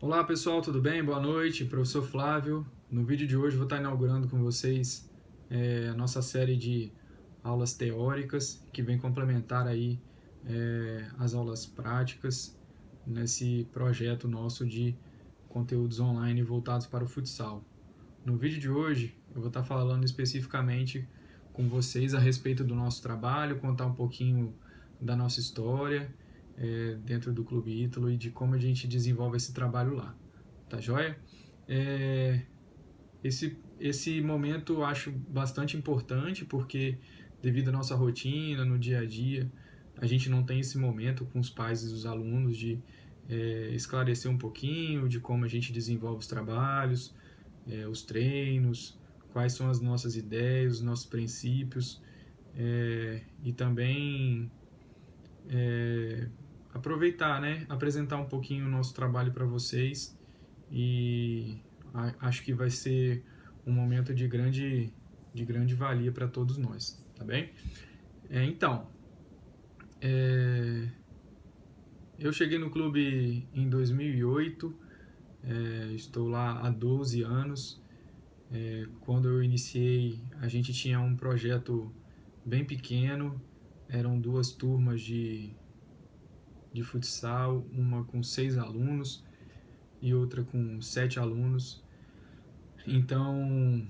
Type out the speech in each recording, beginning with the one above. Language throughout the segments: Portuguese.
Olá pessoal, tudo bem? Boa noite, professor Flávio. No vídeo de hoje vou estar inaugurando com vocês a nossa série de aulas teóricas que vem complementar aí as aulas práticas nesse projeto nosso de conteúdos online voltados para o futsal. No vídeo de hoje eu vou estar falando especificamente com vocês a respeito do nosso trabalho, contar um pouquinho da nossa história dentro do Clube Ítalo e de como a gente desenvolve esse trabalho lá. Tá joia? É, esse momento eu acho bastante importante porque devido à nossa rotina, no dia a dia, a gente não tem esse momento com os pais e os alunos de esclarecer um pouquinho de como a gente desenvolve os trabalhos, os treinos, quais são as nossas ideias, os nossos princípios, e também aproveitar, né, apresentar um pouquinho o nosso trabalho para vocês e acho que vai ser um momento de grande valia para todos nós, tá bem? Então, eu cheguei no clube em 2008, estou lá há 12 anos. Quando eu iniciei, a gente tinha um projeto bem pequeno, eram duas turmas de futsal, uma com 6 alunos e outra com 7 alunos. Então,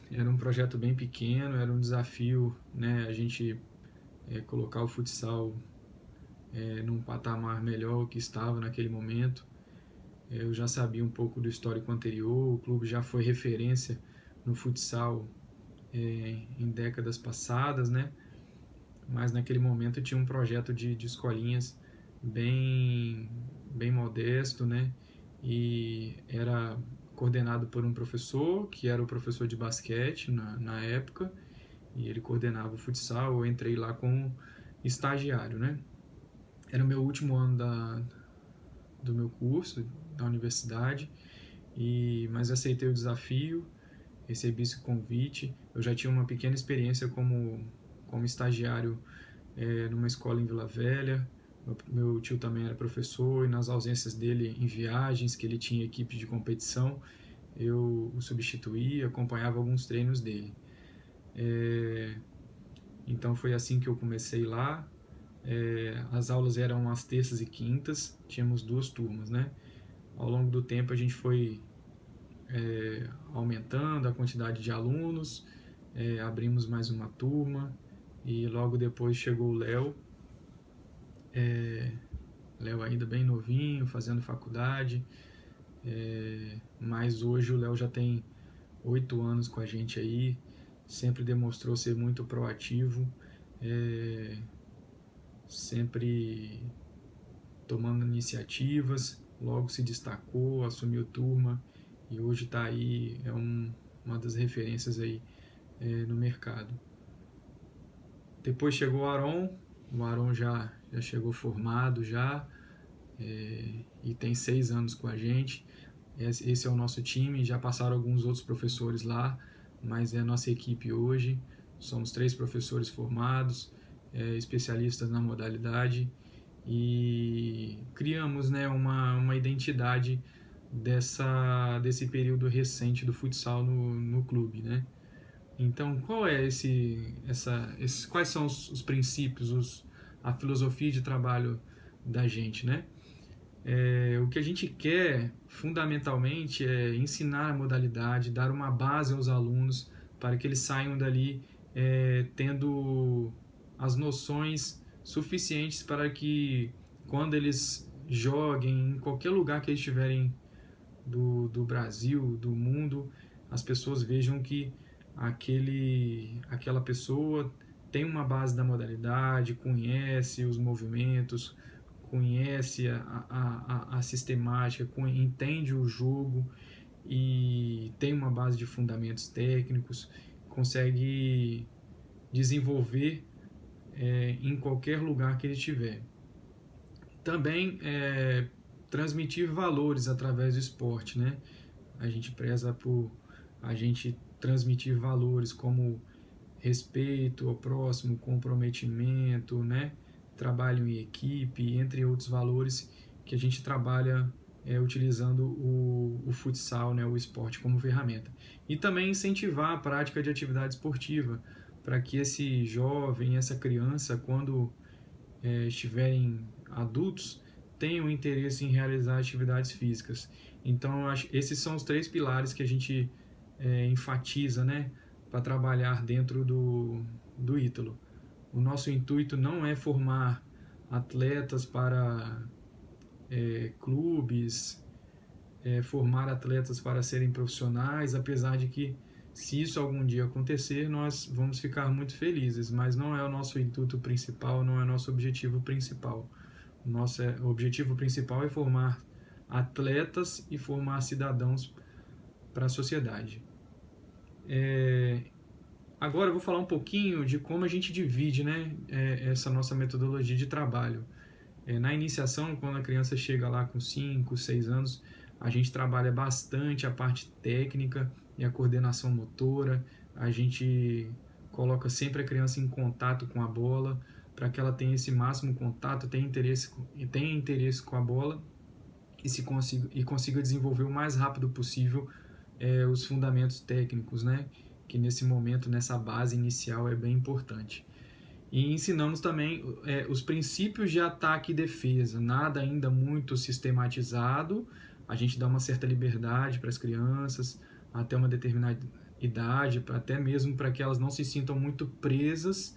era um projeto bem pequeno, era um desafio, né, a gente colocar o futsal num patamar melhor que estava naquele momento. Eu já sabia um pouco do histórico anterior, o clube já foi referência no futsal em décadas passadas, né? Mas naquele momento tinha um projeto de escolinhas bem, bem modesto, né? E era coordenado por um professor, que era o professor de basquete na época, e ele coordenava o futsal. Eu entrei lá como estagiário, né? Era o meu último ano do meu curso, da universidade, mas aceitei o desafio, recebi esse convite. Eu já tinha uma pequena experiência como estagiário numa escola em Vila Velha. Meu tio também era professor e nas ausências dele em viagens, que ele tinha equipe de competição, eu o substituía, acompanhava alguns treinos dele. Então foi assim que eu comecei lá. As aulas eram às terças e quintas, tínhamos duas turmas, né? Ao longo do tempo a gente foi aumentando a quantidade de alunos, abrimos mais uma turma e logo depois chegou o Léo. Léo ainda bem novinho, fazendo faculdade, mas hoje o Léo já tem 8 anos com a gente aí, sempre demonstrou ser muito proativo, sempre tomando iniciativas, logo se destacou, assumiu turma e hoje está aí, uma das referências aí no mercado. Depois chegou o Aron já chegou formado já, e tem 6 anos com a gente. Esse é o nosso time, já passaram alguns outros professores lá, mas é a nossa equipe hoje. Somos 3 professores formados, especialistas na modalidade, e criamos, né, uma identidade desse período recente do futsal no clube, né? Então, qual é quais são os princípios, a filosofia de trabalho da gente, né? O que a gente quer, fundamentalmente, é ensinar a modalidade, dar uma base aos alunos para que eles saiam dali tendo as noções suficientes para que, quando eles joguem em qualquer lugar que eles estiverem do Brasil, do mundo, as pessoas vejam que aquela pessoa tem uma base da modalidade, conhece os movimentos, conhece a sistemática, entende o jogo e tem uma base de fundamentos técnicos, consegue desenvolver em qualquer lugar que ele estiver. Também transmitir valores através do esporte, né? A gente preza por a gente transmitir valores como respeito ao próximo, comprometimento, né? Trabalho em equipe, entre outros valores que a gente trabalha utilizando o futsal, né, o esporte como ferramenta. E também incentivar a prática de atividade esportiva, para que esse jovem, essa criança, quando estiverem adultos, tenham interesse em realizar atividades físicas. Então, esses são os 3 pilares que a gente enfatiza, né, para trabalhar dentro do Ítalo. O nosso intuito não é formar atletas para clubes, formar atletas para serem profissionais, apesar de que, se isso algum dia acontecer, nós vamos ficar muito felizes, mas não é o nosso intuito principal, não é o nosso objetivo principal. O nosso objetivo principal é formar atletas e formar cidadãos para a sociedade. Agora eu vou falar um pouquinho de como a gente divide, né, essa nossa metodologia de trabalho. Na iniciação, quando a criança chega lá com 5, 6 anos, a gente trabalha bastante a parte técnica e a coordenação motora. A gente coloca sempre a criança em contato com a bola, para que ela tenha esse máximo contato, tenha interesse com a bola e consiga desenvolver o mais rápido possível os fundamentos técnicos, né? Que nesse momento, nessa base inicial, é bem importante. E ensinamos também os princípios de ataque e defesa, nada ainda muito sistematizado, a gente dá uma certa liberdade para as crianças, até uma determinada idade, até mesmo para que elas não se sintam muito presas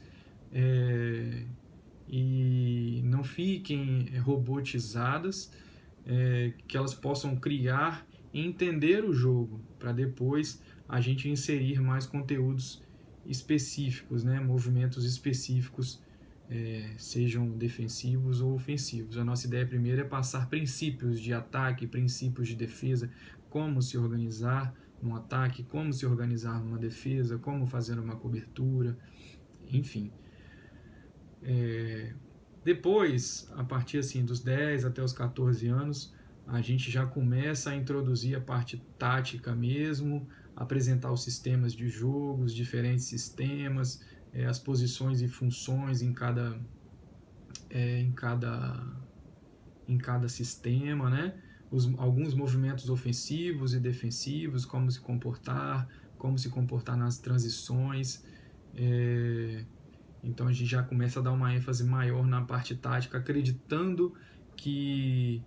e não fiquem robotizadas, que elas possam criar e entender o jogo, para depois a gente inserir mais conteúdos específicos, né, movimentos específicos, sejam defensivos ou ofensivos. A nossa ideia primeiro é passar princípios de ataque, princípios de defesa, como se organizar num ataque, como se organizar numa defesa, como fazer uma cobertura, enfim. Depois, a partir assim, dos 10 até os 14 anos, a gente já começa a introduzir a parte tática mesmo, apresentar os sistemas de jogo, os diferentes sistemas, as posições e funções em cada sistema, né? Alguns movimentos ofensivos e defensivos, como se comportar nas transições. Então a gente já começa a dar uma ênfase maior na parte tática, acreditando que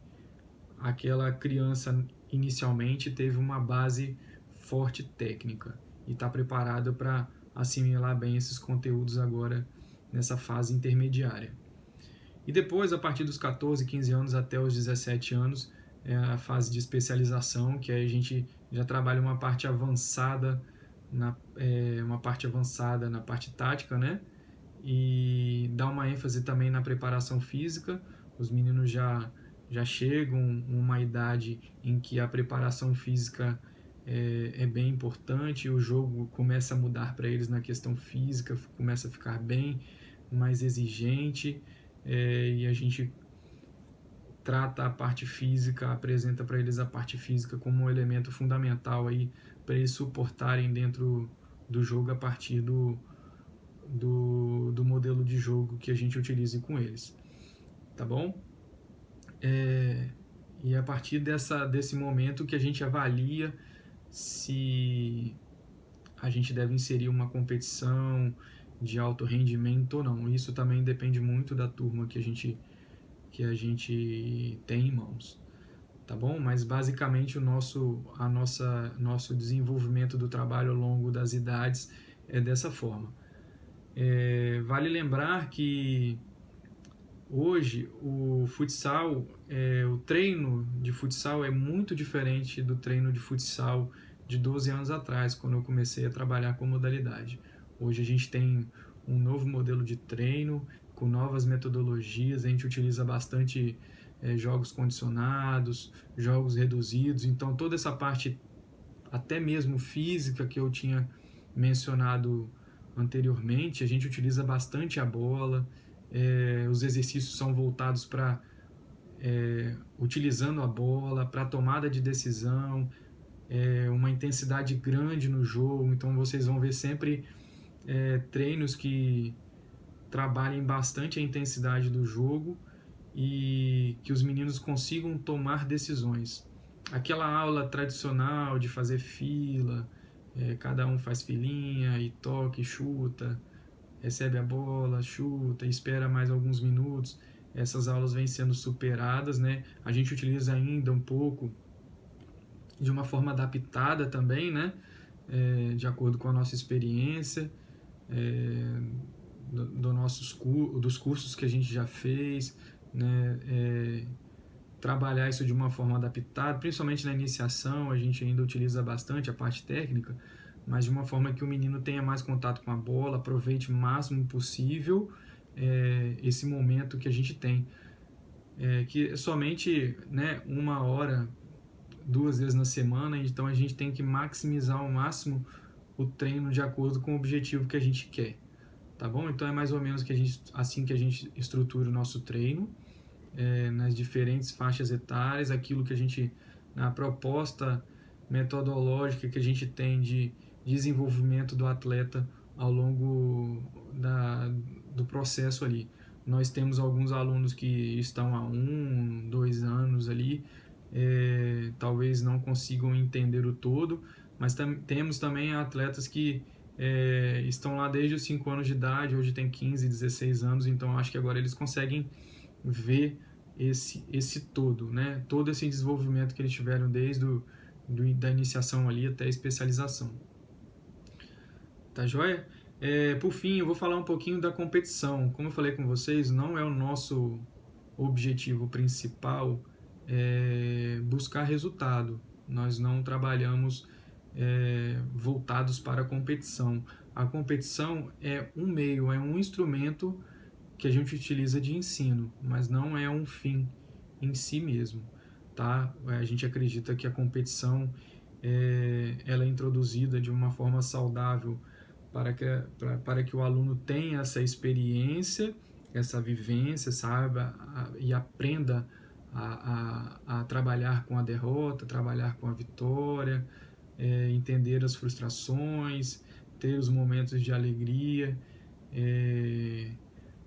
aquela criança inicialmente teve uma base forte técnica e está preparada para assimilar bem esses conteúdos agora nessa fase intermediária. E depois, a partir dos 14, 15 anos até os 17 anos, é a fase de especialização, que aí a gente já trabalha uma parte avançada na parte tática, né? E dá uma ênfase também na preparação física. Os meninos já chegam uma idade em que a preparação física é bem importante, o jogo começa a mudar para eles na questão física, começa a ficar bem mais exigente, e a gente trata a parte física, apresenta para eles a parte física como um elemento fundamental aí para eles suportarem dentro do jogo a partir do modelo de jogo que a gente utilize com eles, tá bom? E a partir desse momento que a gente avalia se a gente deve inserir uma competição de alto rendimento ou não. Isso também depende muito da turma que a gente tem em mãos, tá bom? Mas basicamente nosso desenvolvimento do trabalho ao longo das idades é dessa forma. Vale lembrar que hoje o futsal, o treino de futsal é muito diferente do treino de futsal de 12 anos atrás, quando eu comecei a trabalhar com modalidade. Hoje a gente tem um novo modelo de treino, com novas metodologias, a gente utiliza bastante jogos condicionados, jogos reduzidos, então toda essa parte, até mesmo física, que eu tinha mencionado anteriormente, a gente utiliza bastante a bola, os exercícios são voltados para utilizando a bola, para tomada de decisão, uma intensidade grande no jogo, então vocês vão ver sempre treinos que trabalhem bastante a intensidade do jogo e que os meninos consigam tomar decisões. Aquela aula tradicional de fazer fila, cada um faz filinha e toca e chuta, recebe a bola, chuta, espera mais alguns minutos. Essas aulas vêm sendo superadas, né? A gente utiliza ainda um pouco de uma forma adaptada também, né? De acordo com a nossa experiência, dos cursos que a gente já fez, né? Trabalhar isso de uma forma adaptada, principalmente na iniciação, a gente ainda utiliza bastante a parte técnica, mas de uma forma que o menino tenha mais contato com a bola, aproveite o máximo possível esse momento que a gente tem. Que é somente, né, 1 hora, 2 vezes na semana, então a gente tem que maximizar ao máximo o treino de acordo com o objetivo que a gente quer, tá bom? Então é mais ou menos assim que a gente estrutura o nosso treino, nas diferentes faixas etárias, aquilo que a gente, na proposta metodológica que a gente tem de desenvolvimento do atleta ao longo do processo ali. Nós temos alguns alunos que estão há 2 anos ali, talvez não consigam entender o todo, mas temos também atletas que estão lá desde os 5 anos de idade, hoje tem 15, 16 anos, então acho que agora eles conseguem ver esse todo, né? Todo esse desenvolvimento que eles tiveram desde da iniciação ali até a especialização. Tá joia? Por fim, eu vou falar um pouquinho da competição. Como eu falei com vocês, não é o nosso objetivo principal buscar resultado. Nós não trabalhamos voltados para a competição. A competição é um meio, é um instrumento que a gente utiliza de ensino, mas não é um fim em si mesmo, tá? A gente acredita que a competição ela é introduzida de uma forma saudável para que o aluno tenha essa experiência, essa vivência, saiba e aprenda a trabalhar com a derrota, trabalhar com a vitória, entender as frustrações, ter os momentos de alegria,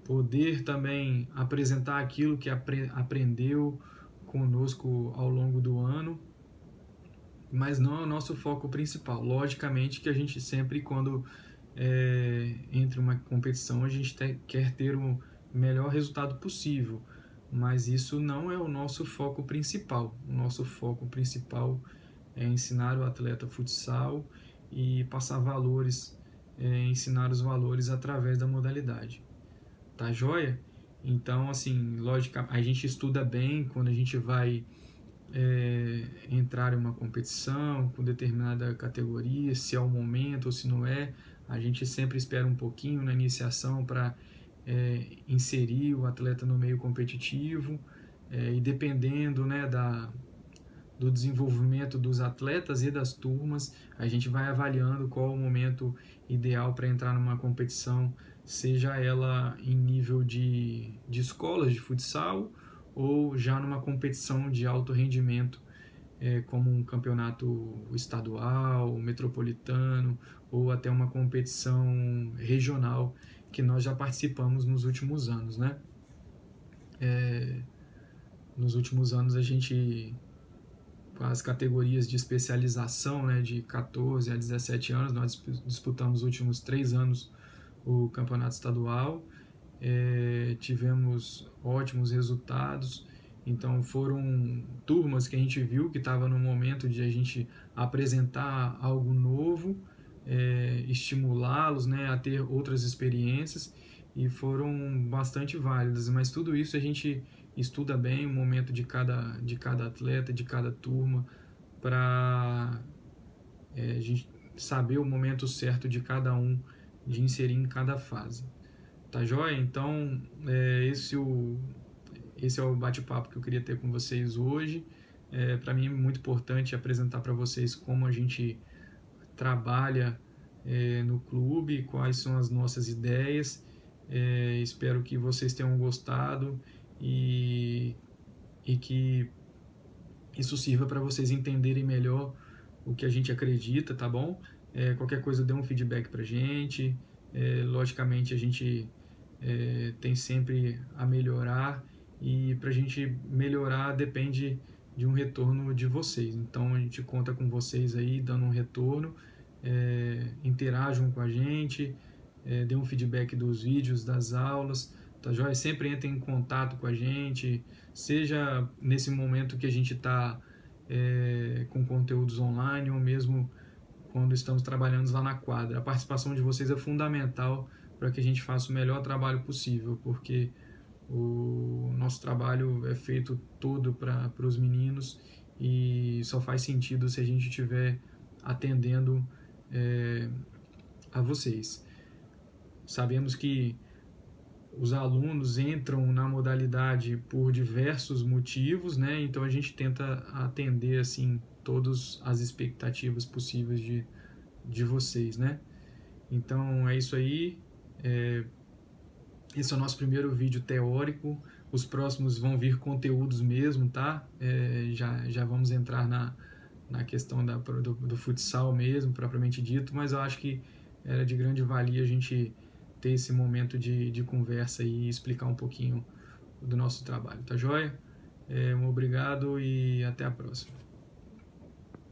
poder também apresentar aquilo que aprendeu conosco ao longo do ano, mas não é o nosso foco principal. Logicamente que a gente sempre, quando entra uma competição, a gente quer ter o melhor resultado possível, mas isso não é o nosso foco principal. O nosso foco principal é ensinar o atleta futsal e passar valores, ensinar os valores através da modalidade. Tá joia? Então, assim, lógica, a gente estuda bem quando a gente vai entrar em uma competição com determinada categoria, se é o momento ou se não é. A gente sempre espera um pouquinho na iniciação para inserir o atleta no meio competitivo, e dependendo, né, do desenvolvimento dos atletas e das turmas, a gente vai avaliando qual o momento ideal para entrar numa competição, seja ela em nível de escolas de futsal ou já numa competição de alto rendimento, como um campeonato estadual, metropolitano ou até uma competição regional que nós já participamos nos últimos anos, né? Nos últimos anos a gente, com as categorias de especialização, né, de 14 a 17 anos, nós disputamos os últimos 3 anos o campeonato estadual, tivemos ótimos resultados. Então foram turmas que a gente viu que estava no momento de a gente apresentar algo novo, estimulá-los, né, a ter outras experiências, e foram bastante válidas. Mas tudo isso a gente estuda bem o momento de cada atleta, de cada turma, para a gente saber o momento certo de cada um, de inserir em cada fase. Tá joia? Então, esse é o bate-papo que eu queria ter com vocês hoje. Para mim é muito importante apresentar para vocês como a gente trabalha no clube, quais são as nossas ideias. Espero que vocês tenham gostado e que isso sirva para vocês entenderem melhor o que a gente acredita, tá bom? Qualquer coisa, dê um feedback pra gente. Logicamente, a gente tem sempre a melhorar e para a gente melhorar depende de um retorno de vocês. Então a gente conta com vocês aí dando um retorno, interajam com a gente, dê um feedback dos vídeos, das aulas, tá joia? Sempre entrem em contato com a gente, seja nesse momento que a gente está com conteúdos online ou mesmo quando estamos trabalhando lá na quadra. A participação de vocês é fundamental para que a gente faça o melhor trabalho possível, porque o nosso trabalho é feito todo para os meninos e só faz sentido se a gente estiver atendendo a vocês. Sabemos que os alunos entram na modalidade por diversos motivos, né? Então a gente tenta atender assim todas as expectativas possíveis de vocês, né? Então é isso aí. Esse é o nosso primeiro vídeo teórico. Os próximos vão vir conteúdos mesmo, tá? Já vamos entrar na questão do futsal mesmo, propriamente dito, mas eu acho que era de grande valia a gente ter esse momento de conversa e explicar um pouquinho do nosso trabalho, tá joia? Um obrigado e até a próxima.